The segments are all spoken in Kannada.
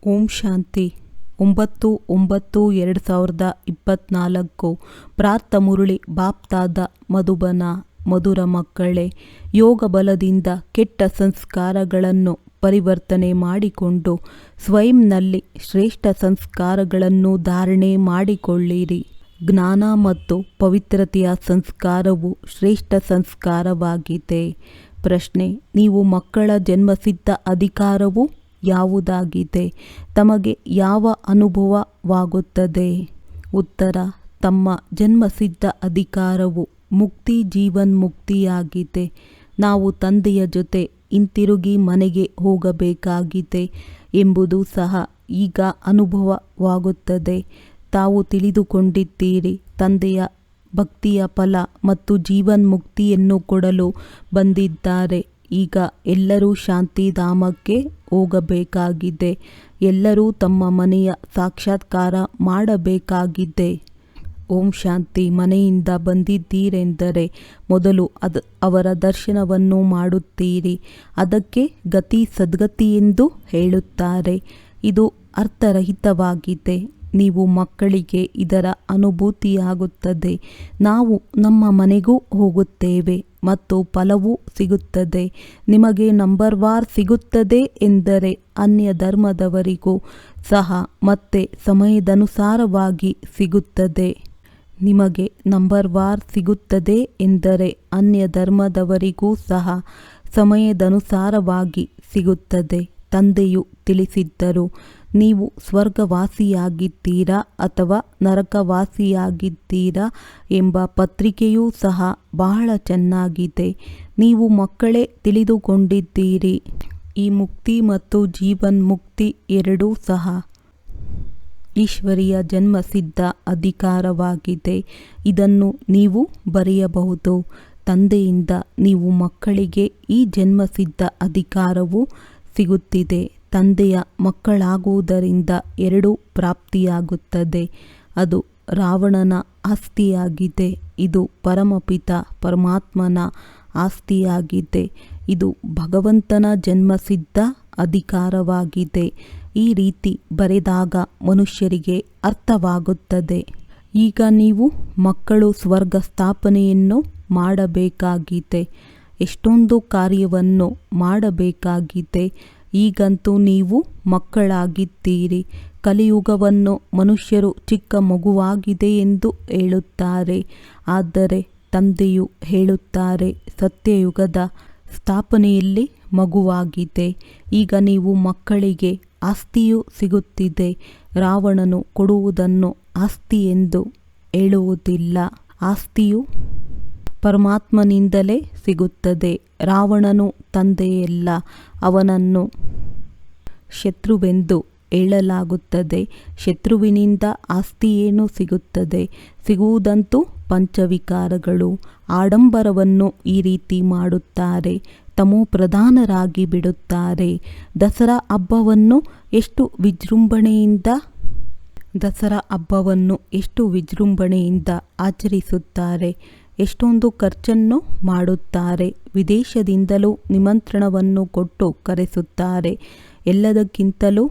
ಓಂ ಶಾಂತಿ 9/9/2024 ಪ್ರಾರ್ಥ ಮುರಳಿ ಬಾಪ್ತಾದ ಮಧುಬನ. ಮಧುರ ಮಕ್ಕಳೇ, ಯೋಗ ಬಲದಿಂದ ಕೆಟ್ಟ ಸಂಸ್ಕಾರಗಳನ್ನು ಪರಿವರ್ತನೆ ಮಾಡಿಕೊಂಡು ಸ್ವಯಂನಲ್ಲಿ ಶ್ರೇಷ್ಠ ಸಂಸ್ಕಾರಗಳನ್ನು ಧಾರಣೆ ಮಾಡಿಕೊಳ್ಳಿರಿ. ಜ್ಞಾನ ಮತ್ತು ಪವಿತ್ರತೆಯ ಸಂಸ್ಕಾರವು ಶ್ರೇಷ್ಠ ಸಂಸ್ಕಾರವಾಗಿದೆ. ಪ್ರಶ್ನೆ: ನೀವು ಮಕ್ಕಳ ಜನ್ಮಸಿದ್ಧ ಅಧಿಕಾರವು ಯಾವುದಾಗಿದೆ? ತಮಗೆ ಯಾವ ಅನುಭವವಾಗುತ್ತದೆ? ಉತ್ತರ: ತಮ್ಮ ಜನ್ಮಸಿದ್ಧ ಅಧಿಕಾರವು ಮುಕ್ತಿ, ಜೀವನ್ಮುಕ್ತಿಯಾಗಿದೆ. ನಾವು ತಂದೆಯ ಜೊತೆ ಹಿಂತಿರುಗಿ ಮನೆಗೆ ಹೋಗಬೇಕಾಗಿದೆ ಎಂಬುದು ಸಹ ಈಗ ಅನುಭವವಾಗುತ್ತದೆ. ತಾವು ತಿಳಿದುಕೊಂಡಿದ್ದೀರಿ, ತಂದೆಯ ಭಕ್ತಿಯ ಫಲ ಮತ್ತು ಜೀವನ್ಮುಕ್ತಿಯನ್ನು ಕೊಡಲು ಬಂದಿದ್ದಾರೆ. ಈಗ ಎಲ್ಲರೂ ಶಾಂತಿಧಾಮಕ್ಕೆ ಹೋಗಬೇಕಾಗಿದೆ. ಎಲ್ಲರೂ ತಮ್ಮ ಮನೆಯ ಸಾಕ್ಷಾತ್ಕಾರ ಮಾಡಬೇಕಾಗಿದೆ. ಓಂ ಶಾಂತಿ. ಮನೆಯಿಂದ ಬಂದಿದ್ದೀರೆಂದರೆ ಮೊದಲು ಅವರ ದರ್ಶನವನ್ನು ಮಾಡುತ್ತೀರಿ. ಅದಕ್ಕೆ ಗತಿ ಸದ್ಗತಿ ಎಂದು ಹೇಳುತ್ತಾರೆ. ಇದು ಅರ್ಥರಹಿತವಾಗಿದೆ. ನೀವು ಮಕ್ಕಳಿಗೆ ಇದರ ಅನುಭೂತಿಯಾಗುತ್ತದೆ. ನಾವು ನಮ್ಮ ಮನೆಗೂ ಹೋಗುತ್ತೇವೆ ಮತ್ತು ಫಲವೂ ಸಿಗುತ್ತದೆ. ನಿಮಗೆ ನಂಬರ್ವಾರ್ ಸಿಗುತ್ತದೆ ಎಂದರೆ ಅನ್ಯ ಧರ್ಮದವರಿಗೂ ಸಹ ಮತ್ತೆ ಸಮಯದನುಸಾರವಾಗಿ ಸಿಗುತ್ತದೆ. ನಿಮಗೆ ನಂಬರ್ವಾರ್ ಸಿಗುತ್ತದೆ ಎಂದರೆ ಅನ್ಯ ಧರ್ಮದವರಿಗೂ ಸಹ ಸಮಯದನುಸಾರವಾಗಿ ಸಿಗುತ್ತದೆ. ತಂದೆಯು ತಿಳಿಸಿದ್ದರು, ನೀವು ಸ್ವರ್ಗವಾಸಿಯಾಗಿದ್ದೀರಾ ಅಥವಾ ನರಕವಾಸಿಯಾಗಿದ್ದೀರಾ ಎಂಬ ಪತ್ರಿಕೆಯೂ ಸಹ ಬಹಳ ಚೆನ್ನಾಗಿದೆ. ನೀವು ಮಕ್ಕಳೇ ತಿಳಿದುಕೊಂಡಿದ್ದೀರಿ. ಈ ಮುಕ್ತಿ ಮತ್ತು ಜೀವನ್ಮುಕ್ತಿ ಎರಡೂ ಸಹ ಈಶ್ವರಿಯ ಜನ್ಮಸಿದ್ಧ ಅಧಿಕಾರವಾಗಿದೆ. ಇದನ್ನು ನೀವು ಬರೆಯಬಹುದು. ತಂದೆಯಿಂದ ನೀವು ಮಕ್ಕಳಿಗೆ ಈ ಜನ್ಮಸಿದ್ಧ ಅಧಿಕಾರವು ಸಿಗುತ್ತಿದೆ. ತಂದೆಯ ಮಕ್ಕಳಾಗುವುದರಿಂದ ಎರಡೂ ಪ್ರಾಪ್ತಿಯಾಗುತ್ತದೆ. ಅದು ರಾವಣನ ಆಸ್ತಿಯಾಗಿದೆ. ಇದು ಪರಮಪಿತ ಪರಮಾತ್ಮನ ಆಸ್ತಿಯಾಗಿದೆ. ಇದು ಭಗವಂತನ ಜನ್ಮಸಿದ್ಧ ಅಧಿಕಾರವಾಗಿದೆ. ಈ ರೀತಿ ಬರೆದಾಗ ಮನುಷ್ಯರಿಗೆ ಅರ್ಥವಾಗುತ್ತದೆ. ಈಗ ನೀವು ಮಕ್ಕಳು ಸ್ವರ್ಗ ಸ್ಥಾಪನೆಯನ್ನು ಮಾಡಬೇಕಾಗಿದೆ. ಎಷ್ಟೊಂದು ಕಾರ್ಯವನ್ನು ಮಾಡಬೇಕಾಗಿದೆ. ಈಗಂತೂ ನೀವು ಮಕ್ಕಳಾಗಿದ್ದೀರಿ. ಕಲಿಯುಗವನ್ನು ಮನುಷ್ಯರು ಚಿಕ್ಕ ಮಗುವಾಗಿದೆ ಎಂದು ಹೇಳುತ್ತಾರೆ. ಆದರೆ ತಂದೆಯು ಹೇಳುತ್ತಾರೆ, ಸತ್ಯಯುಗದ ಸ್ಥಾಪನೆಯಲ್ಲಿ ಮಗುವಾಗಿದೆ. ಈಗ ನೀವು ಮಕ್ಕಳಿಗೆ ಆಸ್ತಿಯೂ ಸಿಗುತ್ತಿದೆ. ರಾವಣನು ಕೊಡುವುದನ್ನು ಆಸ್ತಿ ಎಂದು ಹೇಳುವುದಿಲ್ಲ. ಆಸ್ತಿಯು ಪರಮಾತ್ಮನಿಂದಲೇ ಸಿಗುತ್ತದೆ. ರಾವಣನು ತಂದೆಯಲ್ಲ, ಅವನನ್ನು ಶತ್ರುವೆಂದು ಹೇಳಲಾಗುತ್ತದೆ. ಶತ್ರುವಿನಿಂದ ಆಸ್ತಿಯೇನು ಸಿಗುತ್ತದೆ? ಸಿಗುವುದಂತೂ ಪಂಚವಿಕಾರಗಳು. ಆಡಂಬರವನ್ನು ಈ ರೀತಿ ಮಾಡುತ್ತಾರೆ. ತಮೋಪ್ರಧಾನರಾಗಿ ಬಿಡುತ್ತಾರೆ. ದಸರಾ ಹಬ್ಬವನ್ನು ಎಷ್ಟು ವಿಜೃಂಭಣೆಯಿಂದ ಆಚರಿಸುತ್ತಾರೆ. ಎಷ್ಟೊಂದು ಖರ್ಚನ್ನು ಮಾಡುತ್ತಾರೆ. ವಿದೇಶದಿಂದಲೂ ನಿಮಂತ್ರಣವನ್ನು ಕೊಟ್ಟು ಕರೆಸುತ್ತಾರೆ. ಎಲ್ಲದಕ್ಕಿಂತಲೂ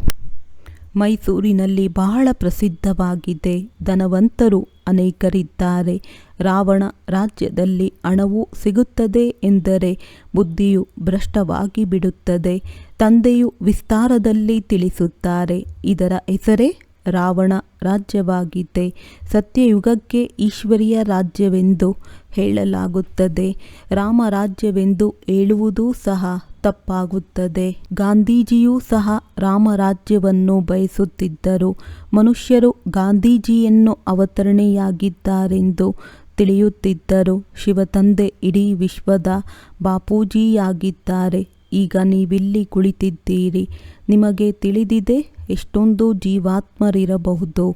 ಮೈಸೂರಿನಲ್ಲಿ ಬಹಳ ಪ್ರಸಿದ್ಧವಾಗಿದೆ. ಧನವಂತರು ಅನೇಕರಿದ್ದಾರೆ. ರಾವಣ ರಾಜ್ಯದಲ್ಲಿ ಹಣವು ಸಿಗುತ್ತದೆ ಎಂದರೆ ಬುದ್ಧಿಯು ಭ್ರಷ್ಟವಾಗಿ ಬಿಡುತ್ತದೆ. ತಂದೆಯು ವಿಸ್ತಾರದಲ್ಲಿ ತಿಳಿಸುತ್ತಾರೆ. ಇದರ ಹೆಸರೇ ರಾವಣ ರಾಜ್ಯವಾಗಿದೆ. ಸತ್ಯಯುಗಕ್ಕೆ ಈಶ್ವರಿಯ ರಾಜ್ಯವೆಂದು ಹೇಳಲಾಗುತ್ತದೆ. ರಾಮರಾಜ್ಯವೆಂದು ಹೇಳುವುದೂ ಸಹ ತಪ್ಪಾಗುತ್ತದೆ. ಗಾಂಧೀಜಿಯೂ ಸಹ ರಾಮರಾಜ್ಯವನ್ನು ಬಯಸುತ್ತಿದ್ದರು. ಮನುಷ್ಯರು ಗಾಂಧೀಜಿಯನ್ನು ಅವತರಣೆಯಾಗಿದ್ದಾರೆಂದು ತಿಳಿಯುತ್ತಿದ್ದರು. ಶಿವತಂದೆ ಇಡೀ ವಿಶ್ವದ ಬಾಪೂಜಿಯಾಗಿದ್ದಾರೆ. ಈಗ ನೀವಿಲ್ಲಿ ಕುಳಿತಿದ್ದೀರಿ. ನಿಮಗೆ ತಿಳಿದಿದೆ ಎಷ್ಟೊಂದು ಜೀವಾತ್ಮರಿರಬಹುದು.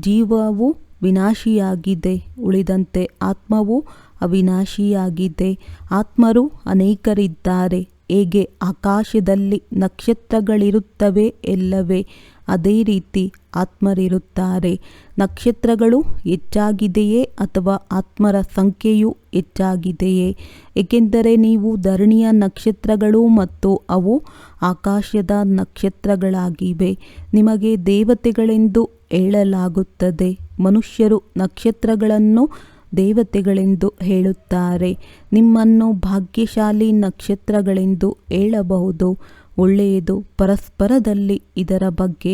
ಜೀವವು ವಿನಾಶಿಯಾಗಿದೆ, ಉಳಿದಂತೆ ಆತ್ಮವು ಅವಿನಾಶಿಯಾಗಿದೆ. ಆತ್ಮರು ಅನೇಕರಿದ್ದಾರೆ. ಹೇಗೆ ಆಕಾಶದಲ್ಲಿ ನಕ್ಷತ್ರಗಳಿರುತ್ತವೆ ಎಲ್ಲವೇ, ಅದೇ ರೀತಿ ಆತ್ಮರಿರುತ್ತಾರೆ. ನಕ್ಷತ್ರಗಳು ಹೆಚ್ಚಾಗಿದೆಯೇ ಅಥವಾ ಆತ್ಮರ ಸಂಖ್ಯೆಯು ಹೆಚ್ಚಾಗಿದೆಯೇ? ಏಕೆಂದರೆ ನೀವು ಧರಣಿಯ ನಕ್ಷತ್ರಗಳು ಮತ್ತು ಅವು ಆಕಾಶದ ನಕ್ಷತ್ರಗಳಾಗಿವೆ. ನಿಮಗೆ ದೇವತೆಗಳೆಂದು ಹೇಳಲಾಗುತ್ತದೆ. ಮನುಷ್ಯರು ನಕ್ಷತ್ರಗಳನ್ನು ದೇವತೆಗಳೆಂದು ಹೇಳುತ್ತಾರೆ. ನಿಮ್ಮನ್ನು ಭಾಗ್ಯಶಾಲಿ ನಕ್ಷತ್ರಗಳೆಂದು ಹೇಳಬಹುದು. ಒಳ್ಳೆಯದು. ಪರಸ್ಪರದಲ್ಲಿ ಇದರ ಬಗ್ಗೆ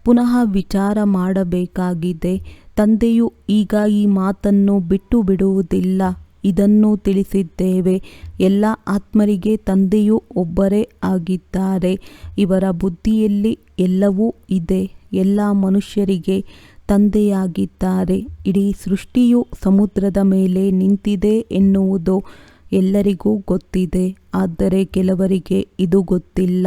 ಪುನಃ ವಿಚಾರ ಮಾಡಬೇಕಾಗಿದೆ. ತಂದೆಯು ಈಗ ಈ ಮಾತನ್ನು ಬಿಟ್ಟು ಬಿಡುವುದಿಲ್ಲ. ಇದನ್ನು ತಿಳಿಸಿದ್ದೇವೆ. ಎಲ್ಲ ಆತ್ಮರಿಗೆ ತಂದೆಯು ಒಬ್ಬರೇ ಆಗಿದ್ದಾರೆ. ಇವರ ಬುದ್ಧಿಯಲ್ಲಿ ಎಲ್ಲವೂ ಇದೆ. ಎಲ್ಲ ಮನುಷ್ಯರಿಗೆ ತಂದೆಯಾಗಿದ್ದಾರೆ. ಇಡೀ ಸೃಷ್ಟಿಯು ಸಮುದ್ರದ ಮೇಲೆ ನಿಂತಿದೆ ಎನ್ನುವುದು ಎಲ್ಲರಿಗೂ ಗೊತ್ತಿದೆ. ಆದರೆ ಕೆಲವರಿಗೆ ಇದು ಗೊತ್ತಿಲ್ಲ.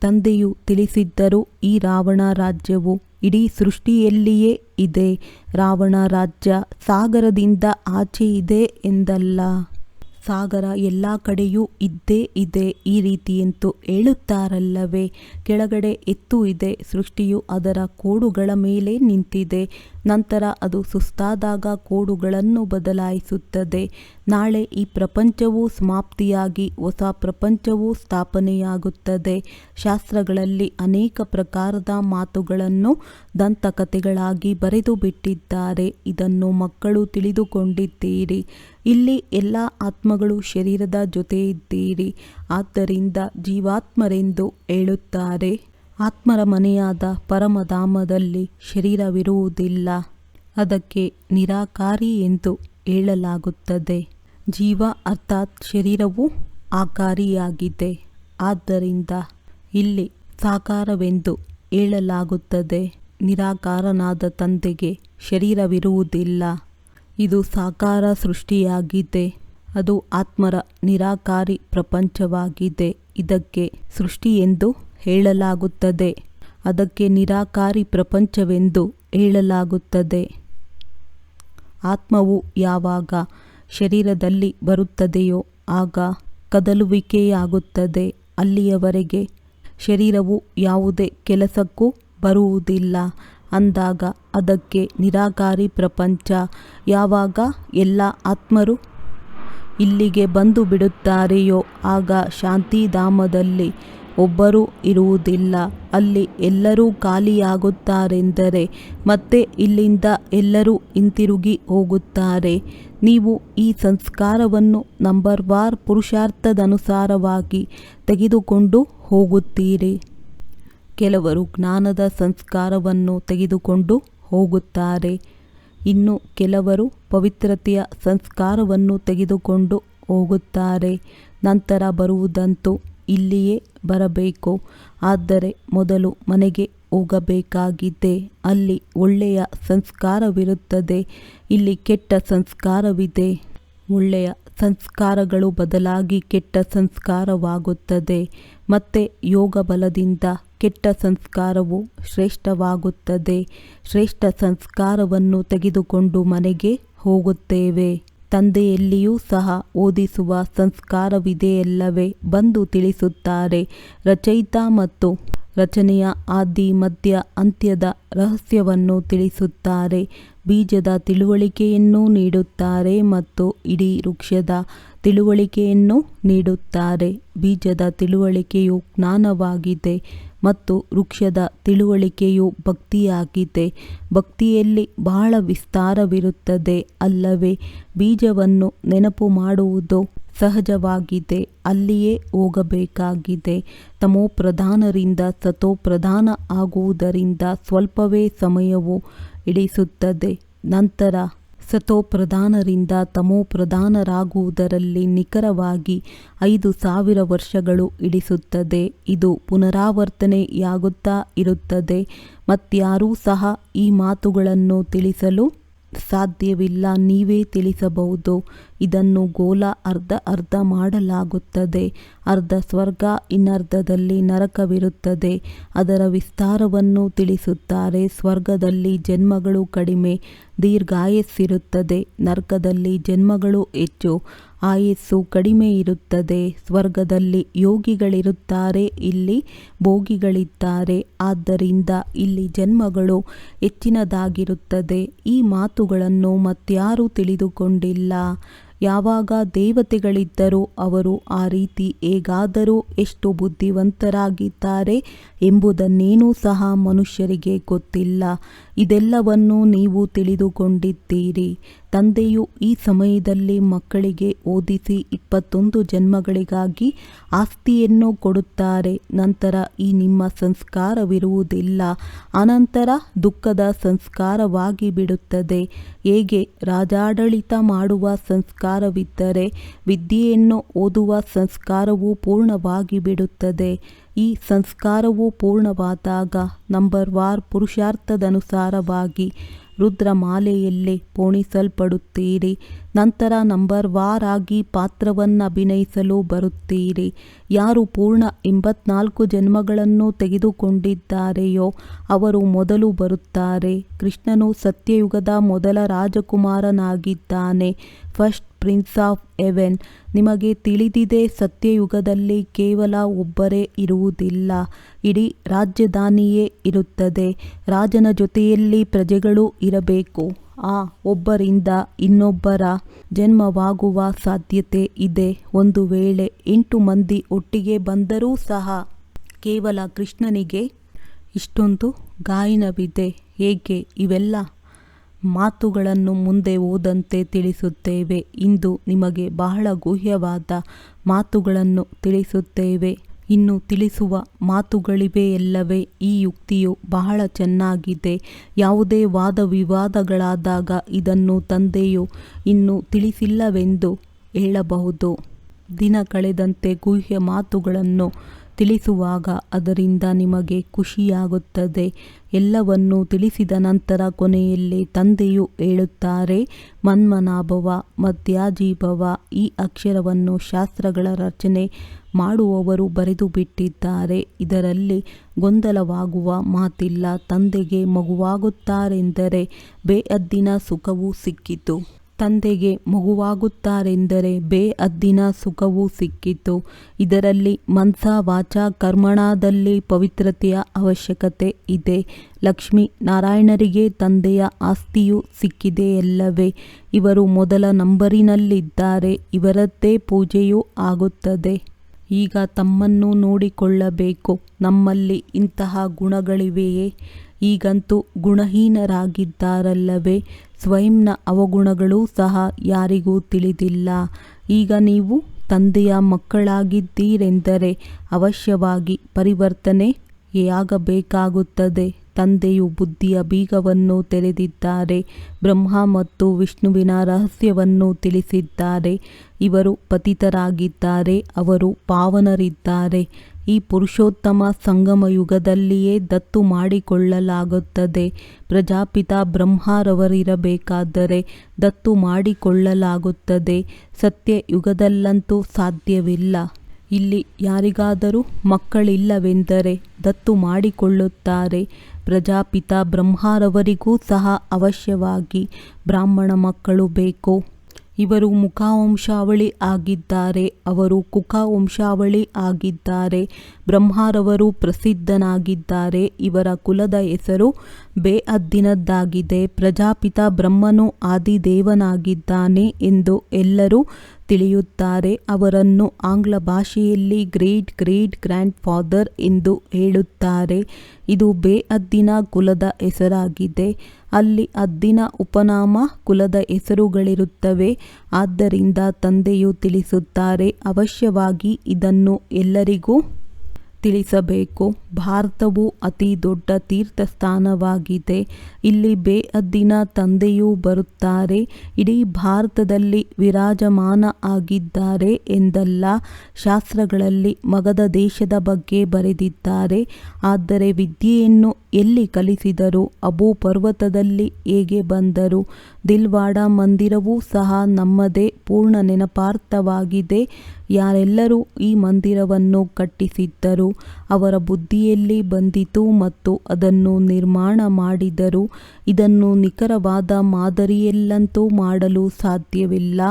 ತಂದೆಯು ತಿಳಿಸಿದ್ದರೂ ಈ ರಾವಣ ರಾಜ್ಯವು ಇಡೀ ಸೃಷ್ಟಿಯಲ್ಲಿಯೇ ಇದೆ. ರಾವಣ ರಾಜ್ಯ ಸಾಗರದಿಂದ ಆಚೆ ಇದೆ ಎಂದಲ್ಲ. ಸಾಗರ ಎಲ್ಲ ಕಡೆಯೂ ಇದ್ದೇ ಇದೆ. ಈ ರೀತಿಯಂತೂ ಹೇಳುತ್ತಾರಲ್ಲವೇ? ಕೆಳಗಡೆ ಎತ್ತು ಇದೆ. ಸೃಷ್ಟಿಯು ಅದರ ಕೋಡುಗಳ ಮೇಲೆ ನಿಂತಿದೆ. ನಂತರ ಅದು ಸುಸ್ತಾದಾಗ ಕೋಡುಗಳನ್ನು ಬದಲಾಯಿಸುತ್ತದೆ. ನಾಳೆ ಈ ಪ್ರಪಂಚವು ಸಮಾಪ್ತಿಯಾಗಿ ಹೊಸ ಪ್ರಪಂಚವು ಸ್ಥಾಪನೆಯಾಗುತ್ತದೆ. ಶಾಸ್ತ್ರಗಳಲ್ಲಿ ಅನೇಕ ಪ್ರಕಾರದ ಮಾತುಗಳನ್ನು ದಂತಕಥೆಗಳಾಗಿ ಬರೆದು ಬಿಟ್ಟಿದ್ದಾರೆ. ಇದನ್ನು ಮಕ್ಕಳು ತಿಳಿದುಕೊಂಡಿದ್ದೀರಿ. ಇಲ್ಲಿ ಎಲ್ಲ ಆತ್ಮಗಳು ಶರೀರದ ಜೊತೆ ಇದ್ದೀರಿ. ಆದ್ದರಿಂದ ಜೀವಾತ್ಮರೆಂದು ಹೇಳುತ್ತಾರೆ. ಆತ್ಮರ ಮನೆಯಾದ ಪರಮಧಾಮದಲ್ಲಿ ಶರೀರವಿರುವುದಿಲ್ಲ. ಅದಕ್ಕೆ ನಿರಾಕಾರಿ ಎಂದು ಹೇಳಲಾಗುತ್ತದೆ. ಜೀವ ಅರ್ಥಾತ್ ಶರೀರವು ಆಕಾರಿಯಾಗಿದೆ. ಆದ್ದರಿಂದ ಇಲ್ಲಿ ಸಾಕಾರವೆಂದು ಹೇಳಲಾಗುತ್ತದೆ. ನಿರಾಕಾರನಾದ ತಂದೆಗೆ ಶರೀರವಿರುವುದಿಲ್ಲ. ಇದು ಸಾಕಾರ ಸೃಷ್ಟಿಯಾಗಿದೆ. ಅದು ಆತ್ಮರ ನಿರಾಕಾರಿ ಪ್ರಪಂಚವಾಗಿದೆ. ಇದಕ್ಕೆ ಸೃಷ್ಟಿ ಎಂದು ಹೇಳಲಾಗುತ್ತದೆ. ಅದಕ್ಕೆ ನಿರಾಕಾರಿ ಪ್ರಪಂಚವೆಂದು ಹೇಳಲಾಗುತ್ತದೆ. ಆತ್ಮವು ಯಾವಾಗ ಶರೀರದಲ್ಲಿ ಬರುತ್ತದೆಯೋ ಆಗ ಕದಲುವಿಕೆಯಾಗುತ್ತದೆ. ಅಲ್ಲಿಯವರೆಗೆ ಶರೀರವು ಯಾವುದೇ ಕೆಲಸಕ್ಕೂ ಬರುವುದಿಲ್ಲ. ಅಂದಾಗ ಅದಕ್ಕೆ ನಿರಾಕಾರಿ ಪ್ರಪಂಚ. ಯಾವಾಗ ಎಲ್ಲ ಆತ್ಮರು ಇಲ್ಲಿಗೆ ಬಂದು ಬಿಡುತ್ತಾರೆಯೋ ಆಗ ಶಾಂತಿಧಾಮದಲ್ಲಿ ಒಬ್ಬರೂ ಇರುವುದಿಲ್ಲ. ಅಲ್ಲಿ ಎಲ್ಲರೂ ಖಾಲಿಯಾಗುತ್ತಾರೆಂದರೆ ಮತ್ತೆ ಇಲ್ಲಿಂದ ಎಲ್ಲರೂ ಹಿಂತಿರುಗಿ ಹೋಗುತ್ತಾರೆ. ನೀವು ಈ ಸಂಸ್ಕಾರವನ್ನು ನಂಬರ್ವಾರ್ ಪುರುಷಾರ್ಥದನುಸಾರವಾಗಿ ತೆಗೆದುಕೊಂಡು ಹೋಗುತ್ತೀರಿ. ಕೆಲವರು ಜ್ಞಾನದ ಸಂಸ್ಕಾರವನ್ನು ತೆಗೆದುಕೊಂಡು ಹೋಗುತ್ತಾರೆ. ಇನ್ನು ಕೆಲವರು ಪವಿತ್ರತೆಯ ಸಂಸ್ಕಾರವನ್ನು ತೆಗೆದುಕೊಂಡು ಹೋಗುತ್ತಾರೆ. ನಂತರ ಬರುವುದಂತೂ ಇಲ್ಲಿಯೇ ಬರಬೇಕು. ಆದರೆ ಮೊದಲು ಮನೆಗೆ ಹೋಗಬೇಕಾಗಿದೆ. ಅಲ್ಲಿ ಒಳ್ಳೆಯ ಸಂಸ್ಕಾರವಿರುತ್ತದೆ. ಇಲ್ಲಿ ಕೆಟ್ಟ ಸಂಸ್ಕಾರವಿದೆ. ಒಳ್ಳೆಯ ಸಂಸ್ಕಾರಗಳು ಬದಲಾಗಿ ಕೆಟ್ಟ ಸಂಸ್ಕಾರವಾಗುತ್ತದೆ. ಮತ್ತೆ ಯೋಗ ಬಲದಿಂದ ಕೆಟ್ಟ ಸಂಸ್ಕಾರವು ಶ್ರೇಷ್ಠವಾಗುತ್ತದೆ. ಶ್ರೇಷ್ಠ ಸಂಸ್ಕಾರವನ್ನು ತೆಗೆದುಕೊಂಡು ಮನೆಗೆ ಹೋಗುತ್ತೇವೆ. ತಂದೆಯಲ್ಲಿಯೂ ಸಹ ಓದಿಸುವ ಸಂಸ್ಕಾರವಿದೆಯಲ್ಲವೇ? ಬಂದು ತಿಳಿಸುತ್ತಾರೆ. ರಚಯಿತ ಮತ್ತು ರಚನೆಯ ಆದಿ ಮಧ್ಯ ಅಂತ್ಯದ ರಹಸ್ಯವನ್ನು ತಿಳಿಸುತ್ತಾರೆ. ಬೀಜದ ತಿಳುವಳಿಕೆಯನ್ನು ನೀಡುತ್ತಾರೆ ಮತ್ತು ಇಡೀ ವೃಕ್ಷದ ತಿಳುವಳಿಕೆಯನ್ನು ನೀಡುತ್ತಾರೆ. ಬೀಜದ ತಿಳುವಳಿಕೆಯು ಜ್ಞಾನವಾಗಿದೆ ಮತ್ತು ವೃಕ್ಷದ ತಿಳುವಳಿಕೆಯು ಭಕ್ತಿಯಾಗಿದೆ. ಭಕ್ತಿಯಲ್ಲಿ ಬಹಳ ವಿಸ್ತಾರವಿರುತ್ತದೆ ಅಲ್ಲವೇ? ಬೀಜವನ್ನು ನೆನಪು ಮಾಡುವುದು ಸಹಜವಾಗಿದೆ. ಅಲ್ಲಿಯೇ ಹೋಗಬೇಕಾಗಿದೆ. ತಮೋಪ್ರಧಾನರಿಂದ ಸತೋಪ್ರಧಾನ ಆಗುವುದರಿಂದ ಸ್ವಲ್ಪವೇ ಸಮಯವು ಹಿಡಿಸುತ್ತದೆ. ನಂತರ ಸತೋಪ್ರಧಾನರಿಂದ ತಮೋಪ್ರಧಾನರಾಗುವುದರಲ್ಲಿ ನಿಖರವಾಗಿ 5000 ವರ್ಷಗಳು ಹಿಡಿಸುತ್ತದೆ. ಇದು ಪುನರಾವರ್ತನೆಯಾಗುತ್ತಾ ಇರುತ್ತದೆ. ಮತ್ಯಾರೂ ಸಹ ಈ ಮಾತುಗಳನ್ನು ತಿಳಿಸಲು ಸಾಧ್ಯವಿಲ್ಲ. ನೀವೇ ತಿಳಿಸಬಹುದು. ಇದನ್ನು ಗೋಲ ಅರ್ಧ ಮಾಡಲಾಗುತ್ತದೆ. ಅರ್ಧ ಸ್ವರ್ಗ, ಇನ್ನರ್ಧದಲ್ಲಿ ನರಕವಿರುತ್ತದೆ. ಅದರ ವಿಸ್ತಾರವನ್ನು ತಿಳಿಸುತ್ತಾರೆ. ಸ್ವರ್ಗದಲ್ಲಿ ಜನ್ಮಗಳು ಕಡಿಮೆ, ದೀರ್ಘಾಯಸ್ಸಿರುತ್ತದೆ. ನರಕದಲ್ಲಿ ಜನ್ಮಗಳು ಹೆಚ್ಚು. ಆಯಸ್ಸು ಕಡಿಮೆ ಇರುತ್ತದೆ. ಸ್ವರ್ಗದಲ್ಲಿ ಯೋಗಿಗಳಿರುತ್ತಾರೆ, ಇಲ್ಲಿ ಭೋಗಿಗಳಿದ್ದಾರೆ. ಆದ್ದರಿಂದ ಇಲ್ಲಿ ಜನ್ಮಗಳು ಹೆಚ್ಚಿನದಾಗಿರುತ್ತದೆ. ಈ ಮಾತುಗಳನ್ನು ಮತ್ಯಾರೂ ತಿಳಿದುಕೊಂಡಿಲ್ಲ. ಯಾವಾಗ ದೇವತೆಗಳಿದ್ದರೂ ಅವರು ಆ ರೀತಿ ಹೇಗಾದರೂ ಎಷ್ಟು ಬುದ್ಧಿವಂತರಾಗಿದ್ದಾರೆ ಎಂಬುದನ್ನೇನೂ ಸಹ ಮನುಷ್ಯರಿಗೆ ಗೊತ್ತಿಲ್ಲ. ಇದೆಲ್ಲವನ್ನು ನೀವು ತಿಳಿದುಕೊಂಡಿದ್ದೀರಿ. ತಂದೆಯು ಈ ಸಮಯದಲ್ಲಿ ಮಕ್ಕಳಿಗೆ ಓದಿಸಿ 21 ಜನ್ಮಗಳಿಗಾಗಿ ಆಸ್ತಿಯನ್ನು ಕೊಡುತ್ತಾರೆ. ನಂತರ ಈ ನಿಮ್ಮ ಸಂಸ್ಕಾರವಿರುವುದಿಲ್ಲ. ಅನಂತರ ದುಃಖದ ಸಂಸ್ಕಾರವಾಗಿ ಬಿಡುತ್ತದೆ. ಹೇಗೆ ರಾಜಾಡಳಿತ ಮಾಡುವ ಸಂಸ್ಕಾರವಿದ್ದರೆ ವಿದ್ಯೆಯನ್ನು ಓದುವ ಸಂಸ್ಕಾರವು ಪೂರ್ಣವಾಗಿ ಬಿಡುತ್ತದೆ. ಈ ಸಂಸ್ಕಾರವು ಪೂರ್ಣವಾದಾಗ ನಂಬರ್ ವಾರ್ ಪುರುಷಾರ್ಥದನುಸಾರವಾಗಿ ರುದ್ರಮಾಲೆಯಲ್ಲಿ ಪೋಣಿಸಲ್ಪಡುತ್ತೀರಿ. ನಂತರ ನಂಬರ್ ವಾರ್ ಆಗಿ ಪಾತ್ರವನ್ನು ಅಭಿನಯಿಸಲು ಬರುತ್ತೀರಿ. ಯಾರು ಪೂರ್ಣ 84 ಜನ್ಮಗಳನ್ನು ತೆಗೆದುಕೊಂಡಿದ್ದಾರೆಯೋ ಅವರು ಮೊದಲು ಬರುತ್ತಾರೆ. ಕೃಷ್ಣನು ಸತ್ಯಯುಗದ ಮೊದಲ ರಾಜಕುಮಾರನಾಗಿದ್ದಾನೆ, ಫಸ್ಟ್ ಪ್ರಿನ್ಸ್ ಆಫ್ ಹೆವೆನ್. ನಿಮಗೆ ತಿಳಿದಿದೆ, ಸತ್ಯಯುಗದಲ್ಲಿ ಕೇವಲ ಒಬ್ಬರೇ ಇರುವುದಿಲ್ಲ, ಇಡೀ ರಾಜಧಾನಿಯೇ ಇರುತ್ತದೆ. ರಾಜನ ಜೊತೆಯಲ್ಲಿ ಪ್ರಜೆಗಳು ಇರಬೇಕು. ಆ ಒಬ್ಬರಿಂದ ಇನ್ನೊಬ್ಬರ ಜನ್ಮವಾಗುವ ಸಾಧ್ಯತೆ ಇದೆ. ಒಂದು ವೇಳೆ 8 ಮಂದಿ ಒಟ್ಟಿಗೆ ಬಂದರೂ ಸಹ ಕೇವಲ ಕೃಷ್ಣನಿಗೆ ಇಷ್ಟೊಂದು ಗಾಯನವಿದೆ. ಹೇಗೆ? ಇವೆಲ್ಲ ಮಾತುಗಳನ್ನು ಮುಂದೆ ಹೋದಂತೆ ತಿಳಿಸುತ್ತೇವೆ. ಇಂದು ನಿಮಗೆ ಬಹಳ ಗುಹ್ಯವಾದ ಮಾತುಗಳನ್ನು ತಿಳಿಸುತ್ತೇವೆ. ಇನ್ನು ತಿಳಿಸುವ ಮಾತುಗಳಿವೆಯಲ್ಲವೇ? ಈ ಯುಕ್ತಿಯು ಬಹಳ ಚೆನ್ನಾಗಿದೆ. ಯಾವುದೇ ವಾದ ವಿವಾದಗಳಾದಾಗ ಇದನ್ನು ತಂದೆಯು ಇನ್ನೂ ತಿಳಿಸಿಲ್ಲವೆಂದು ಹೇಳಬಹುದು. ದಿನ ಕಳೆದಂತೆ ಗುಹ್ಯ ಮಾತುಗಳನ್ನು ತಿಳಿಸುವಾಗ ಅದರಿಂದ ನಿಮಗೆ ಖುಷಿಯಾಗುತ್ತದೆ. ಎಲ್ಲವನ್ನೂ ತಿಳಿಸಿದ ನಂತರ ಕೊನೆಯಲ್ಲಿ ತಂದೆಯು ಹೇಳುತ್ತಾರೆ, ಮನ್ಮನಾಭವ ಮಧ್ಯಾಜೀಭವ. ಈ ಅಕ್ಷರವನ್ನು ಶಾಸ್ತ್ರಗಳ ರಚನೆ ಮಾಡುವವರು ಬರೆದು ಬಿಟ್ಟಿದ್ದಾರೆ. ಇದರಲ್ಲಿ ಗೊಂದಲವಾಗುವ ಮಾತಿಲ್ಲ. ತಂದೆಗೆ ಮಗುವಾಗುತ್ತಾರೆಂದರೆ ಬೇಅದ್ದಿನ ಸುಖವೂ ಸಿಕ್ಕಿತು. ತಂದೆಗೆ ಮಗುವಾಗುತ್ತಾರೆಂದರೆ ಬೇಅದ್ದಿನ ಸುಖವೂ ಸಿಕ್ಕಿತು. ಇದರಲ್ಲಿ ಮನಸ ವಾಚ ಕರ್ಮಣದಲ್ಲಿ ಪವಿತ್ರತೆಯ ಅವಶ್ಯಕತೆ ಇದೆ. ಲಕ್ಷ್ಮೀ ನಾರಾಯಣರಿಗೆ ತಂದೆಯ ಆಸ್ತಿಯು ಸಿಕ್ಕಿದೆಯಲ್ಲವೇ? ಇವರು ಮೊದಲ ನಂಬರಿನಲ್ಲಿದ್ದಾರೆ. ಇವರದ್ದೇ ಪೂಜೆಯೂ ಆಗುತ್ತದೆ. ಈಗ ತಮ್ಮನ್ನು ನೋಡಿಕೊಳ್ಳಬೇಕು. ನಮ್ಮಲ್ಲಿ ಇಂತಹ ಗುಣಗಳಿವೆಯೇ? ಈಗಂತೂ ಗುಣಹೀನರಾಗಿದ್ದಾರಲ್ಲವೇ? ಸ್ವಯಂನ ಅವಗುಣಗಳೂ ಸಹ ಯಾರಿಗೂ ತಿಳಿದಿಲ್ಲ. ಈಗ ನೀವು ತಂದೆಯ ಮಕ್ಕಳಾಗಿದ್ದೀರೆಂದರೆ ಅವಶ್ಯವಾಗಿ ಪರಿವರ್ತನೆಯಾಗಬೇಕಾಗುತ್ತದೆ. ತಂದೆಯು ಬುದ್ಧಿಯ ಬೀಗವನ್ನು ತೆರೆದಿದ್ದಾರೆ. ಬ್ರಹ್ಮ ಮತ್ತು ವಿಷ್ಣುವಿನ ರಹಸ್ಯವನ್ನು ತಿಳಿಸಿದ್ದಾರೆ. ಇವರು ಪತಿತರಾಗಿದ್ದಾರೆ, ಅವರು ಪಾವನರಿದ್ದಾರೆ. ಈ ಪುರುಷೋತ್ತಮ ಸಂಗಮ ಯುಗದಲ್ಲಿಯೇ ದತ್ತು ಮಾಡಿಕೊಳ್ಳಲಾಗುತ್ತದೆ. ಪ್ರಜಾಪಿತ ಬ್ರಹ್ಮರವರಿರಬೇಕಾದರೆ ದತ್ತು ಮಾಡಿಕೊಳ್ಳಲಾಗುತ್ತದೆ. ಸತ್ಯ ಯುಗದಲ್ಲಂತೂ ಸಾಧ್ಯವಿಲ್ಲ. ಇಲ್ಲಿ ಯಾರಿಗಾದರೂ ಮಕ್ಕಳಿಲ್ಲವೆಂದರೆ ದತ್ತು ಮಾಡಿಕೊಳ್ಳುತ್ತಾರೆ. ಪ್ರಜಾಪಿತ ಬ್ರಹ್ಮರವರಿಗೂ ಸಹ ಅವಶ್ಯವಾಗಿ ಬ್ರಾಹ್ಮಣ ಮಕ್ಕಳು ಬೇಕು. ಇವರು ಮುಖ ವಂಶಾವಳಿ ಆಗಿದ್ದಾರೆ, ಅವರು ಕುಖ ವಂಶಾವಳಿ ಆಗಿದ್ದಾರೆ. ಬ್ರಹ್ಮರವರು ಪ್ರಸಿದ್ಧನಾಗಿದ್ದಾರೆ. ಇವರ ಕುಲದ ಹೆಸರು ಬೇಅದ್ದಿನದ್ದಾಗಿದೆ. ಪ್ರಜಾಪಿತ ಬ್ರಹ್ಮನು ಆದಿದೇವನಾಗಿದ್ದಾನೆ ಎಂದು ಎಲ್ಲರೂ ತಿಳಿಯುತ್ತಾರೆ. ಅವರನ್ನು ಆಂಗ್ಲ ಭಾಷೆಯಲ್ಲಿ ಗ್ರೇಟ್ ಗ್ರೇಟ್ ಗ್ರ್ಯಾಂಡ್ ಫಾದರ್ ಎಂದು ಹೇಳುತ್ತಾರೆ. ಇದು ಬೇಅದ್ದಿನ ಕುಲದ ಹೆಸರಾಗಿದೆ. ಅಲ್ಲಿ ಅದ್ದಿನ ಉಪನಾಮ ಕುಲದ ಹೆಸರುಗಳಿರುತ್ತವೆ. ಆದ್ದರಿಂದ ತಂದೆಯು ತಿಳಿಸುತ್ತಾರೆ, ಅವಶ್ಯವಾಗಿ ಇದನ್ನು ಎಲ್ಲರಿಗೂ ತಿಳಿಸಬೇಕು. ಭಾರತವು ಅತಿ ದೊಡ್ಡ ತೀರ್ಥಸ್ಥಾನವಾಗಿದೆ. ಇಲ್ಲಿ ಬೇಅದ್ದಿನ ತಂದೆಯೂ ಬರುತ್ತಾರೆ. ಇಡೀ ಭಾರತದಲ್ಲಿ ವಿರಾಜಮಾನ ಆಗಿದ್ದಾರೆ ಎಂದಲ್ಲ. ಶಾಸ್ತ್ರಗಳಲ್ಲಿ ಮಗಧ ದೇಶದ ಬಗ್ಗೆ ಬರೆದಿದ್ದಾರೆ. ಆದರೆ ವಿದ್ಯೆಯನ್ನು ಎಲ್ಲಿ ಕಲಿಸಿದರು? ಅಬೂ ಪರ್ವತದಲ್ಲಿ ಹೇಗೆ ಬಂದರು? ದಿಲ್ವಾಡ ಮಂದಿರವೂ ಸಹ ನಮ್ಮದೇ ಪೂರ್ಣ ನೆನಪಾರ್ಥವಾಗಿದೆ. ಯಾರೆಲ್ಲರೂ ಈ ಮಂದಿರವನ್ನು ಕಟ್ಟಿಸಿದ್ದರು ಅವರ ಬುದ್ಧಿಯಲ್ಲಿ ಬಂದಿತು ಮತ್ತು ಅದನ್ನು ನಿರ್ಮಾಣ ಮಾಡಿದರು. ಇದನ್ನು ನಿಖರವಾದ ಮಾದರಿಯಲ್ಲಂತೂ ಮಾಡಲು ಸಾಧ್ಯವಿಲ್ಲ.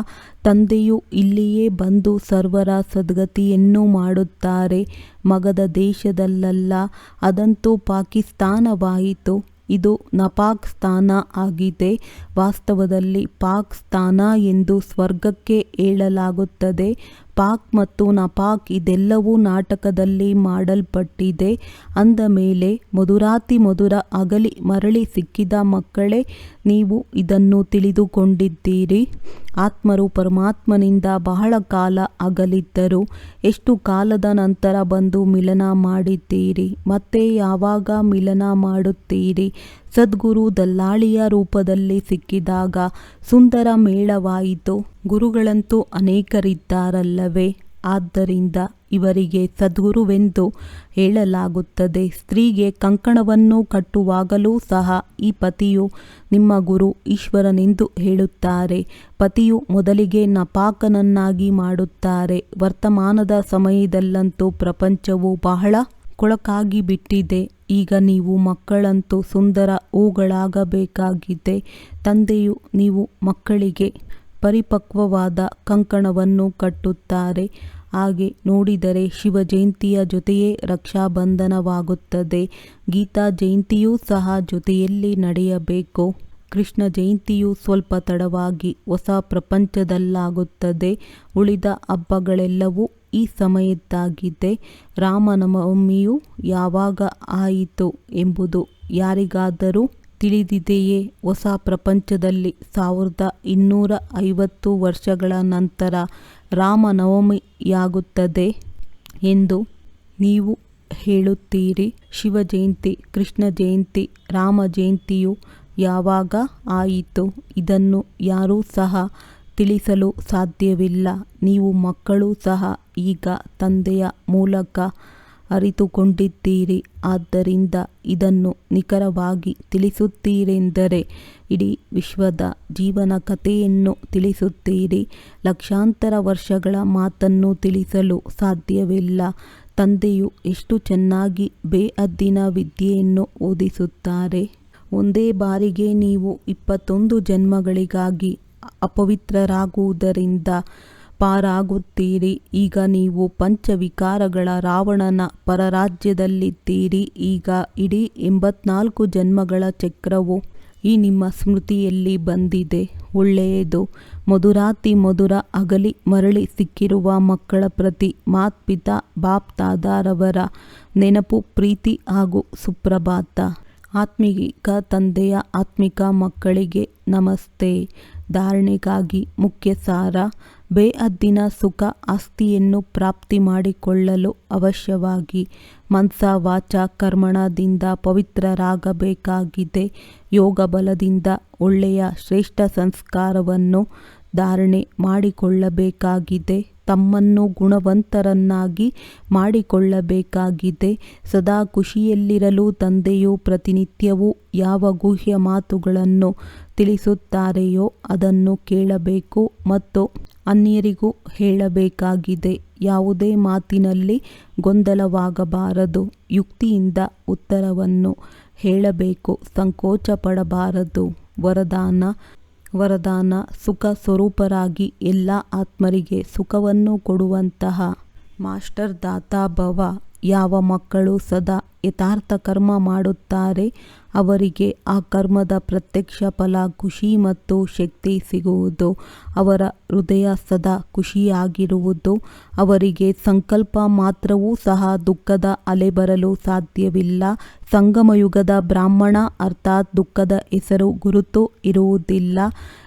ತಂದೆಯು ಇಲ್ಲಿಯೇ ಬಂದು ಸರ್ವರ ಸದ್ಗತಿಯನ್ನು ಮಾಡುತ್ತಾರೆ. ಮಗಧ ದೇಶದಲ್ಲ, ಅದಂತೂ ಪಾಕಿಸ್ತಾನವಾಯಿತು. ಇದು ನಪಾಕ್ ಸ್ಥಾನ ಆಗಿದೆ. ವಾಸ್ತವದಲ್ಲಿ ಪಾಕ್ ಸ್ಥಾನ ಎಂದು ಸ್ವರ್ಗಕ್ಕೆ ಹೇಳಲಾಗುತ್ತದೆ. ಪಾಕ್ ಮತ್ತು ನಪಾಕ್ ಇದೆಲ್ಲವೂ ನಾಟಕದಲ್ಲಿ ಮಾಡಲ್ಪಟ್ಟಿದೆ. ಅಂದ ಮೇಲೆ ಮಧುರಾತಿ ಮಧುರ ಅಗಲಿ ಮರಳಿ ಸಿಕ್ಕಿದ ಮಕ್ಕಳೇ, ನೀವು ಇದನ್ನು ತಿಳಿದುಕೊಂಡಿದ್ದೀರಿ. ಆತ್ಮರು ಪರಮಾತ್ಮನಿಂದ ಬಹಳ ಕಾಲ ಅಗಲಿದ್ದರು. ಎಷ್ಟು ಕಾಲದ ನಂತರ ಬಂದು ಮಿಲನ ಮಾಡಿದ್ದೀರಿ, ಮತ್ತೆ ಯಾವಾಗ ಮಿಲನ ಮಾಡುತ್ತೀರಿ? ಸದ್ಗುರು ದಲ್ಲಾಳಿಯ ರೂಪದಲ್ಲಿ ಸಿಕ್ಕಿದಾಗ ಸುಂದರ ಮೇಳವಾಯಿತು. ಗುರುಗಳಂತೂ ಅನೇಕರಿದ್ದಾರಲ್ಲವೇ? ಆದ್ದರಿಂದ ಇವರಿಗೆ ಸದ್ಗುರುವೆಂದು ಹೇಳಲಾಗುತ್ತದೆ. ಸ್ತ್ರೀಗೆ ಕಂಕಣವನ್ನು ಕಟ್ಟುವಾಗಲೂ ಸಹ ಈ ಪತಿಯು ನಿಮ್ಮ ಗುರು ಈಶ್ವರನೆಂದು ಹೇಳುತ್ತಾರೆ. ಪತಿಯು ಮೊದಲಿಗೆ ನಪಾಕನನ್ನಾಗಿ ಮಾಡುತ್ತಾರೆ. ವರ್ತಮಾನದ ಸಮಯದಲ್ಲಂತೂ ಪ್ರಪಂಚವು ಬಹಳ ಕೊಳಕಾಗಿ ಬಿಟ್ಟಿದೆ. ಈಗ ನೀವು ಮಕ್ಕಳಂತೂ ಸುಂದರ ಹೂಗಳಾಗಬೇಕಾಗಿದೆ. ತಂದೆಯು ನೀವು ಮಕ್ಕಳಿಗೆ ಪರಿಪಕ್ವವಾದ ಕಂಕಣವನ್ನು ಕಟ್ಟುತ್ತಾರೆ. ಹಾಗೆ ನೋಡಿದರೆ ಶಿವ ಜಯಂತಿಯ ಜೊತೆಯೇ ರಕ್ಷಾಬಂಧನವಾಗುತ್ತದೆ. ಗೀತಾ ಜಯಂತಿಯೂ ಸಹ ಜೊತೆಯಲ್ಲಿ ನಡೆಯಬೇಕು. ಕೃಷ್ಣ ಜಯಂತಿಯು ಸ್ವಲ್ಪ ತಡವಾಗಿ ಹೊಸ ಪ್ರಪಂಚದಲ್ಲಾಗುತ್ತದೆ. ಉಳಿದ ಹಬ್ಬಗಳೆಲ್ಲವೂ ಈ ಸಮಯದ್ದಾಗಿದೆ. ರಾಮನವಮಿಯು ಯಾವಾಗ ಆಯಿತು ಎಂಬುದು ಯಾರಿಗಾದರೂ ತಿಳಿದಿದೆಯೇ? ಹೊಸ ಪ್ರಪಂಚದಲ್ಲಿ 1250 ವರ್ಷಗಳ ನಂತರ ರಾಮನವಮಿಯಾಗುತ್ತದೆ ಎಂದು ನೀವು ಹೇಳುತ್ತೀರಿ. ಶಿವ ಜಯಂತಿ, ಕೃಷ್ಣ ಜಯಂತಿ, ರಾಮ ಜಯಂತಿಯು ಯಾವಾಗ ಆಯಿತು? ಇದನ್ನು ಯಾರೂ ಸಹ ತಿಳಿಸಲು ಸಾಧ್ಯವಿಲ್ಲ. ನೀವು ಮಕ್ಕಳು ಸಹ ಈಗ ತಂದೆಯ ಮೂಲಕ ಅರಿತುಕೊಂಡಿದ್ದೀರಿ. ಆದ್ದರಿಂದ ಇದನ್ನು ನಿಖರವಾಗಿ ತಿಳಿಸುತ್ತೀರೆಂದರೆ ಇಡೀ ವಿಶ್ವದ ಜೀವನ ಕಥೆಯನ್ನು ತಿಳಿಸುತ್ತೀರಿ. ಲಕ್ಷಾಂತರ ವರ್ಷಗಳ ಮಾತನ್ನು ತಿಳಿಸಲು ಸಾಧ್ಯವಿಲ್ಲ. ತಂದೆಯು ಎಷ್ಟು ಚೆನ್ನಾಗಿ ಬೇಹದ್ದಿನ ವಿದ್ಯೆಯನ್ನು ಓದಿಸುತ್ತಾರೆ. ಒಂದೇ ಬಾರಿಗೆ ನೀವು 21 ಜನ್ಮಗಳಿಗಾಗಿ ಅಪವಿತ್ರರಾಗುವುದರಿಂದ ಪಾರಾಗುತ್ತೀರಿ. ಈಗ ನೀವು ಪಂಚವಿಕಾರಗಳ ರಾವಣನ ಪರರಾಜ್ಯದಲ್ಲಿದ್ದೀರಿ. ಈಗ ಇಡೀ 84 ಜನ್ಮಗಳ ಚಕ್ರವು ಈ ನಿಮ್ಮ ಸ್ಮೃತಿಯಲ್ಲಿ ಬಂದಿದೆ. ಒಳ್ಳೆಯದು. ಮಧುರಾತಿ ಮಧುರ ಅಗಲಿ ಮರಳಿ ಸಿಕ್ಕಿರುವ ಮಕ್ಕಳ ಪ್ರತಿ ಮಾತ್ಪಿತಾ ಬಾಪ್ ದಾದಾರವರ ನೆನಪು, ಪ್ರೀತಿ ಹಾಗೂ ಸುಪ್ರಭಾತ. ಆತ್ಮಿಕ ತಂದೆಯ ಆತ್ಮಿಕ ಮಕ್ಕಳಿಗೆ ನಮಸ್ತೆ. ಧಾರಣೆಗಾಗಿ ಮುಖ್ಯ ಸಾರ: ಬೇಹದ್ದಿನ ಸುಖ ಆಸ್ತಿಯನ್ನು ಪ್ರಾಪ್ತಿ ಮಾಡಿಕೊಳ್ಳಲು ಅವಶ್ಯವಾಗಿ ಮನಸ ವಾಚ ಕರ್ಮಣದಿಂದ ಪವಿತ್ರರಾಗಬೇಕಾಗಿದೆ. ಯೋಗ ಬಲದಿಂದ ಒಳ್ಳೆಯ ಶ್ರೇಷ್ಠ ಸಂಸ್ಕಾರವನ್ನು ಧಾರಣೆ ಮಾಡಿಕೊಳ್ಳಬೇಕಾಗಿದೆ. ತಮ್ಮನ್ನು ಗುಣವಂತರನ್ನಾಗಿ ಮಾಡಿಕೊಳ್ಳಬೇಕಾಗಿದೆ. ಸದಾ ಖುಷಿಯಲ್ಲಿರಲು ತಂದೆಯು ಪ್ರತಿನಿತ್ಯವೂ ಯಾವ ಗುಹ್ಯ ಮಾತುಗಳನ್ನು ತಿಳಿಸುತ್ತಾರೆಯೋ ಅದನ್ನು ಕೇಳಬೇಕು ಮತ್ತು ಅನ್ಯರಿಗೂ ಹೇಳಬೇಕಾಗಿದೆ. ಯಾವುದೇ ಮಾತಿನಲ್ಲಿ ಗೊಂದಲವಾಗಬಾರದು. ಯುಕ್ತಿಯಿಂದ ಉತ್ತರವನ್ನು ಹೇಳಬೇಕು. ಸಂಕೋಚ ಪಡಬಾರದು. ವರದಾನ ಸುಖ ಸ್ವರೂಪರಾಗಿ ಎಲ್ಲ ಆತ್ಮರಿಗೆ ಸುಖವನ್ನು ಕೊಡುವಂತಹ ಮಾಸ್ಟರ್ ದಾತಾ ಭವ. ಯಾವ ಮಕ್ಕಳು ಸದಾ ಯಥಾರ್ಥ ಕರ್ಮ ಮಾಡುತ್ತಾರೆ ಅವರಿಗೆ ಆ ಕರ್ಮದ ಪ್ರತ್ಯಕ್ಷ ಫಲ ಖುಷಿ ಮತ್ತು ಶಕ್ತಿ ಸಿಗುವುದು. ಅವರ ಹೃದಯ ಸದಾ ಖುಷಿಯಾಗಿರುವುದು. ಅವರಿಗೆ ಸಂಕಲ್ಪ ಮಾತ್ರವೂ ಸಹ ದುಃಖದ ಅಲೆ ಬರಲು ಸಾಧ್ಯವಿಲ್ಲ. ಸಂಗಮಯುಗದ ಬ್ರಾಹ್ಮಣ ಅರ್ಥಾತ್ ದುಃಖದ ಹೆಸರು ಗುರುತು ಇರುವುದಿಲ್ಲ,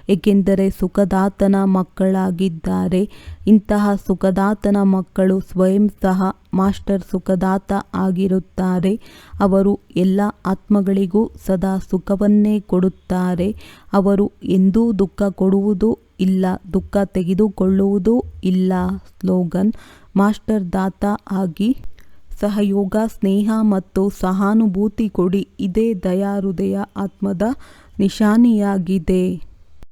ಏಕೆಂದರೆ ಸುಖದಾತನ ಮಕ್ಕಳಾಗಿದ್ದಾರೆ. ಇಂತಹ ಸುಖದಾತನ ಮಕ್ಕಳು ಸ್ವಯಂ ಸಹ ಮಾಸ್ಟರ್ ಸುಖದಾತ ಆಗಿರುತ್ತಾರೆ. ಅವರು ಎಲ್ಲ ಆತ್ಮಗಳಿಗೂ ಸದಾ ಸುಖವನ್ನೇ ಕೊಡುತ್ತಾರೆ. ಅವರು ಎಂದೂ ದುಃಖ ಕೊಡುವುದೂ ಇಲ್ಲ, ದುಃಖ ತೆಗೆದುಕೊಳ್ಳುವುದೂ ಇಲ್ಲ. ಸ್ಲೋಗನ್: ಮಾಸ್ಟರ್ ದಾತ ಆಗಿ ಸಹಯೋಗ, ಸ್ನೇಹ ಮತ್ತು ಸಹಾನುಭೂತಿ ಕೊಡಿ. ಇದೇ ದಯಾ ಹೃದಯ ಆತ್ಮದ ನಿಶಾನಿಯಾಗಿದೆ.